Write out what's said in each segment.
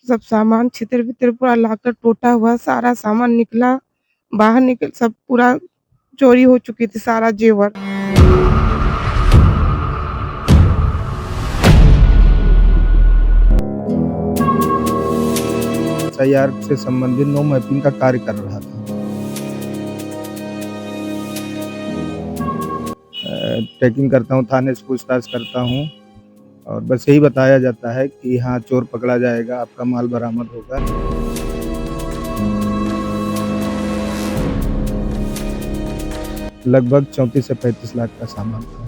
सब सामान छितर-वितर पूरा लाकर टूटा हुआ सारा सामान निकला, बाहर निकल सब पूरा चोरी हो चुकी थी सारा ज़ेवर। एसआईआर से संबंधित नो मैपिंग का कार्य कर रहा था। ट्रैकिंग करता हूँ, थाने से पूछताछ करता हूँ और बस यही बताया जाता है कि हाँ, चोर पकड़ा जाएगा, आपका माल बरामद होगा। लगभग 34 से 35 लाख का सामान था,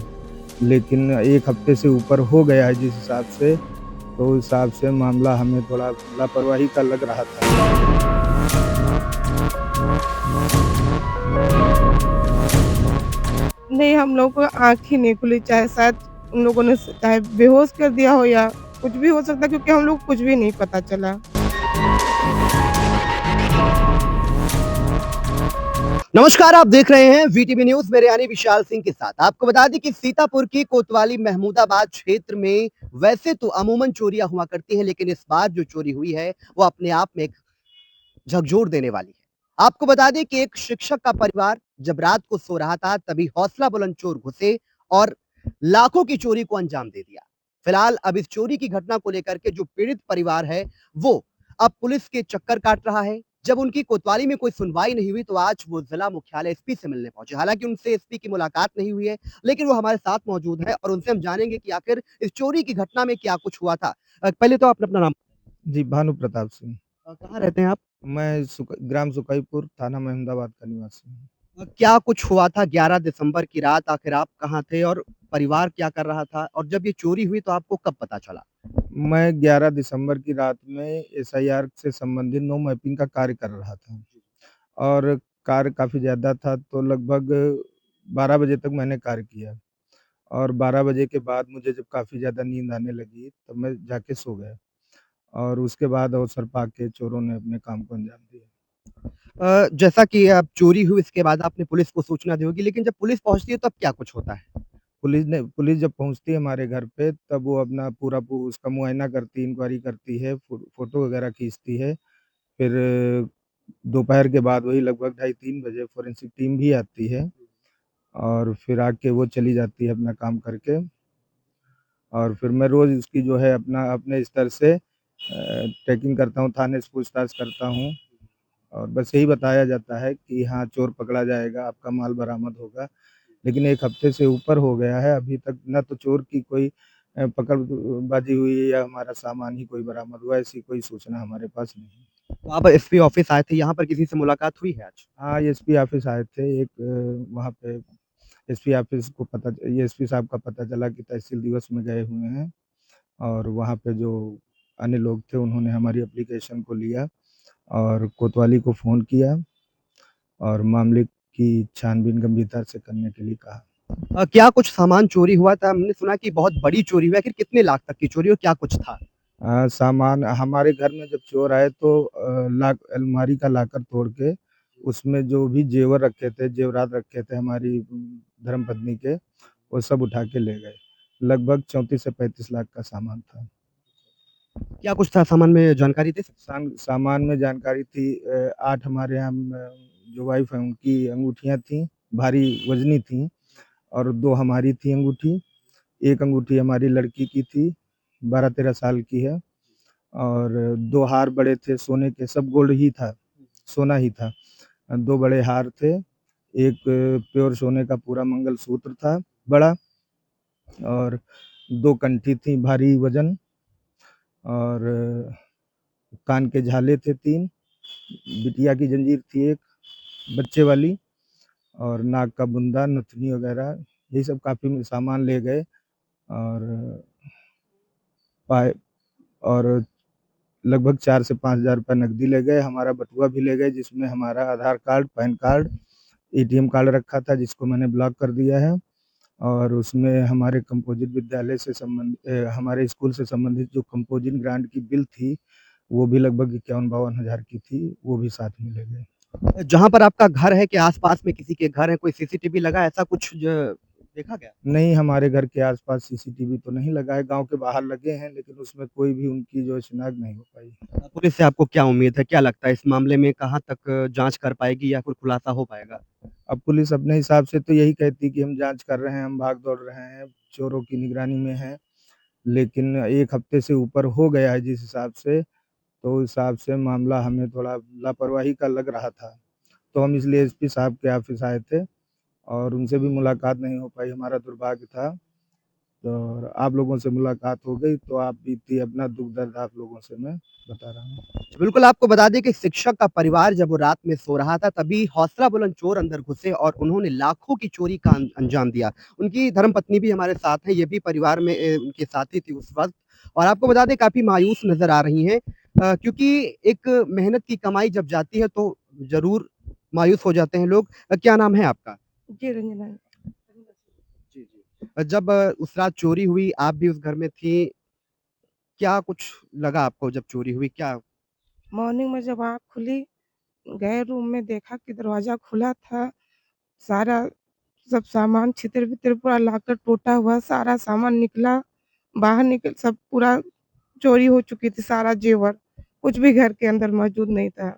लेकिन 1 हफ्ते से ऊपर हो गया है जिस हिसाब से, तो उस हिसाब से मामला हमें थोड़ा लापरवाही का लग रहा था। नहीं, हम लोग को आँख ही नहीं खुली, चाहे शायद उन लोगों ने चाहे बेहोश कर दिया हो या कुछ भी हो सकता है क्योंकि हम लोग को कुछ भी नहीं पता चला। नमस्कार, आप देख रहे हैं वीटीवी न्यूज। मेरे यानी विशाल सिंह के साथ। आपको बता दें कि सीतापुर की कोतवाली महमूदाबाद क्षेत्र में वैसे तो अमूमन चोरियां हुआ करती हैं, लेकिन इस बार जो चोरी हुई है वो अपने आप में एक झकझोर देने वाली है। आपको बता दें कि एक शिक्षक का परिवार जब रात को सो रहा था, तभी हौसला बुलंद चोर घुसे और लाखों की चोरी को अंजाम दे दिया। फिलहाल अब इस चोरी की घटना को लेकर के जो पीड़ित परिवार है वो अब पुलिस के चक्कर काट रहा है। जब उनकी कोतवाली में कोई सुनवाई नहीं हुई तो आज वो जिला मुख्यालय एसपी से मिलने पहुंचे। हालांकि उनसे एसपी की मुलाकात नहीं हुई है, लेकिन वो हमारे साथ मौजूद है और उनसे हम जानेंगे कि आखिर इस चोरी की घटना में क्या कुछ हुआ था। पहले तो आप अपना नाम। जी, भानु प्रताप सिंह। कहाँ रहते हैं आप? मैं ग्राम सुकईपुर, थाना महिमदाबाद का निवासी हूँ। क्या कुछ हुआ था 11 दिसंबर की रात? आखिर आप कहाँ थे और परिवार क्या कर रहा था? और जब ये चोरी हुई तो आपको कब पता चला? मैं 11 दिसंबर की रात में एसआईआर से संबंधित नो मैपिंग का कार्य कर रहा था और कार्य काफ़ी ज़्यादा था, तो लगभग 12 बजे तक मैंने कार्य किया और 12 बजे के बाद मुझे जब काफ़ी ज़्यादा नींद आने लगी, तब मैं जाके सो गया और उसके बाद अवसर पाके चोरों ने अपने काम को अंजाम दिया। जैसा कि अब चोरी हुई इसके बाद आपने पुलिस को सूचना दी होगी, लेकिन जब पुलिस पहुँचती है तब क्या कुछ होता है? पुलिस जब पहुँचती है हमारे घर पे, तब वो अपना पूरा पू उसका मुआयना करती है, इंक्वायरी करती है, फ़ोटो वगैरह खींचती है। फिर दोपहर के बाद वही लगभग ढाई 3 बजे फोरेंसिक टीम भी आती है और फिर आके वो चली जाती है अपना काम करके और फिर मैं रोज़ उसकी जो है अपना अपने स्तर से ट्रैकिंग करता हूँ, थाने से पूछताछ करता हूँ और बस यही बताया जाता है कि हाँ, चोर पकड़ा जाएगा, आपका माल बरामद होगा। लेकिन 1 हफ्ते से ऊपर हो गया है, अभी तक ना तो चोर की कोई पकड़बाजी हुई है या हमारा सामान ही कोई बरामद हुआ, ऐसी कोई सूचना हमारे पास नहीं है। तो आप एसपी ऑफिस आए थे, यहाँ पर किसी से मुलाकात हुई है आज? हाँ, एसपी ऑफ़िस आए थे, एक वहाँ पे एसपी ऑफ़िस को पता ये एसपी साहब का पता चला कि तहसील दिवस में गए हुए हैं और वहाँ पे जो अन्य लोग थे, उन्होंने हमारी एप्लीकेशन को लिया और कोतवाली को फ़ोन किया और मामले की छानबीन गंभीरता से करने के लिए कहा। क्या कुछ सामान चोरी हुआ था? हमने सुना कि बहुत बड़ी चोरी हुई है, आखिर कितने लाख तक की चोरी और क्या कुछ था? सामान हमारे घर में जब चोर आए तो अलमारी का लॉकर तोड़ के उसमें जो भी ज़ेवर रखे थे, ज़ेवरात रखे थे हमारी धर्मपत्नी के, वो सब उठा के ले गए। लगभग 34 से 35 लाख का सामान था। क्या कुछ था सामान में, जानकारी दे सकते सामान में जानकारी थी 8 हमारे यहाँ जो वाइफ़ हैं उनकी अंगूठियाँ थीं, भारी वज़नी थीं और 2 हमारी थी अंगूठी। 1 अंगूठी हमारी लड़की की थी, 12-13 साल की है और 2 हार बड़े थे सोने के, सब गोल्ड ही था, सोना ही था। 2 बड़े हार थे, एक प्योर सोने का पूरा मंगलसूत्र था बड़ा और 2 कंठी थी भारी वज़न और कान के झाले थे 3, बिटिया की जंजीर थी 1 बच्चे वाली और नाक का बुंदा, नथनी वगैरह, यही सब काफ़ी सामान ले गए और पाए और लगभग 4 से 5,000 रुपए नकदी ले गए, हमारा बटुआ भी ले गए जिसमें हमारा Aadhaar card, PAN card, ATM card रखा था जिसको मैंने ब्लॉक कर दिया है और उसमें हमारे कंपोजिट विद्यालय से हमारे स्कूल से संबंधित जो कंपोजिट ग्रांट की बिल थी, वो भी लगभग 51-52 हज़ार की थी, वो भी साथ में ले गए। हैं? जहाँ पर आपका घर है, क्या आस-पास में किसी के घर है, कोई सीसीटीवी लगा है, ऐसा कुछ देखा गया? नहीं, हमारे घर के आस-पास सीसीटीवी तो नहीं लगा है, गाँव के बाहर लगे हैं, लेकिन उसमें कोई भी उनकी जो है शिनाख्त नहीं हो पाई। पुलिस से आपको क्या उम्मीद है? क्या लगता है इस मामले में कहाँ तक जाँच कर पाएगी या फिर खुलासा हो पाएगा? अब पुलिस अपने हिसाब से तो यही कहती है कि हम जाँच कर रहे हैं, हम भाग-दौड़ रहे हैं, चोरों की निगरानी में हैं, लेकिन 1 हफ्ते से ऊपर हो गया है जिस हिसाब से, तो उस हिसाब से मामला हमें थोड़ा लापरवाही का लग रहा था। तो हम इसलिए एसपी साहब के ऑफ़िस आए थे और उनसे भी मुलाकात नहीं हो पाई, हमारा दुर्भाग्य था। तो और आप लोगों से मुलाकात हो गई, तो आप बीती अपना दुःख-दर्द आप लोगों से मैं बता रहा हूँ। बिल्कुल, आपको बता दें कि शिक्षक का परिवार जब वो रात में सो रहा था, तभी हौसला बुलंद चोर अंदर घुसे और उन्होंने लाखों की चोरी का अंजाम दिया। उनकी धर्मपत्नी भी हमारे साथ हैं, ये भी परिवार में उनके साथी थी उस वक़्त और आपको बता दें काफ़ी मायूस नज़र आ रही हैं क्योंकि एक मेहनत की कमाई जब जाती है तो ज़रूर मायूस हो जाते हैं लोग। क्या नाम है आपका? जी, रंजना। जी, जी। जब उस रात चोरी हुई, आप भी उस घर में थीं, क्या कुछ लगा आपको जब चोरी हुई? क्या मॉर्निंग में जब आँख खुली, गए रूम में देखा कि दरवाज़ा खुला था, सारा सब सामान छितर-बितर पूरा लॉकर टूटा हुआ, सारा सामान निकला, बाहर निकल सब पूरा चोरी हो चुकी थी, सारा ज़ेवर, कुछ भी घर के अंदर मौजूद नहीं था।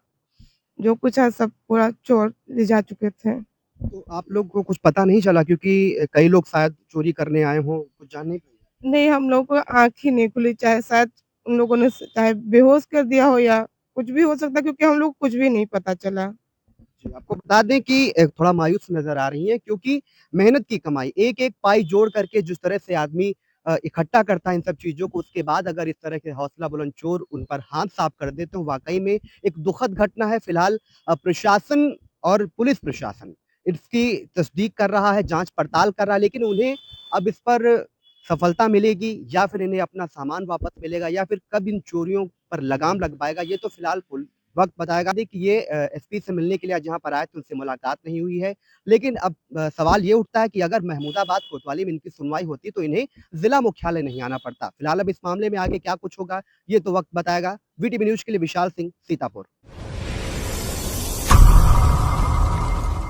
जो कुछ है सब पूरा चोर ले जा चुके थे। तो आप लोग को कुछ पता नहीं चला क्योंकि कई लोग शायद चोरी करने आए हों, कुछ जान नहीं पाए? नहीं, हम लोग को आँख ही नहीं खुली, चाहे शायद उन लोगों ने चाहे बेहोश कर दिया हो या कुछ भी हो सकता है क्योंकि हम लोग को कुछ भी नहीं पता चला। जी, आपको बता दें कि थोड़ा मायूस नज़र आ रही हैं क्योंकि मेहनत की कमाई, एक-एक पाई जोड़ करके जिस तरह से आदमी इकट्ठा करता है इन सब चीज़ों को, उसके बाद अगर इस तरह के हौसला बुलंद चोर उन पर हाथ साफ कर दें, तो वाक़ई में एक दुखद घटना है। फिलहाल प्रशासन और पुलिस प्रशासन इसकी तस्दीक कर रहा है, जाँच-पड़ताल कर रहा है, लेकिन उन्हें अब इस पर सफलता मिलेगी या फिर इन्हें अपना सामान वापस मिलेगा या फिर कब इन चोरियों पर लगाम लग पाएगा, ये तो फिलहाल वक़्त बताएगा। देखिए ये एसपी से मिलने के लिए आज यहाँ पर आए थे, उनसे मुलाकात नहीं हुई है। लेकिन अब सवाल ये उठता है कि अगर महमूदाबाद कोतवाली में इनकी सुनवाई होती तो इन्हें ज़िला मुख्यालय नहीं आना पड़ता। फिलहाल अब इस मामले में आगे क्या कुछ होगा, ये तो वक़्त बताएगा। वीटीवी न्यूज़ के लिए विशाल सिंह, सीतापुर।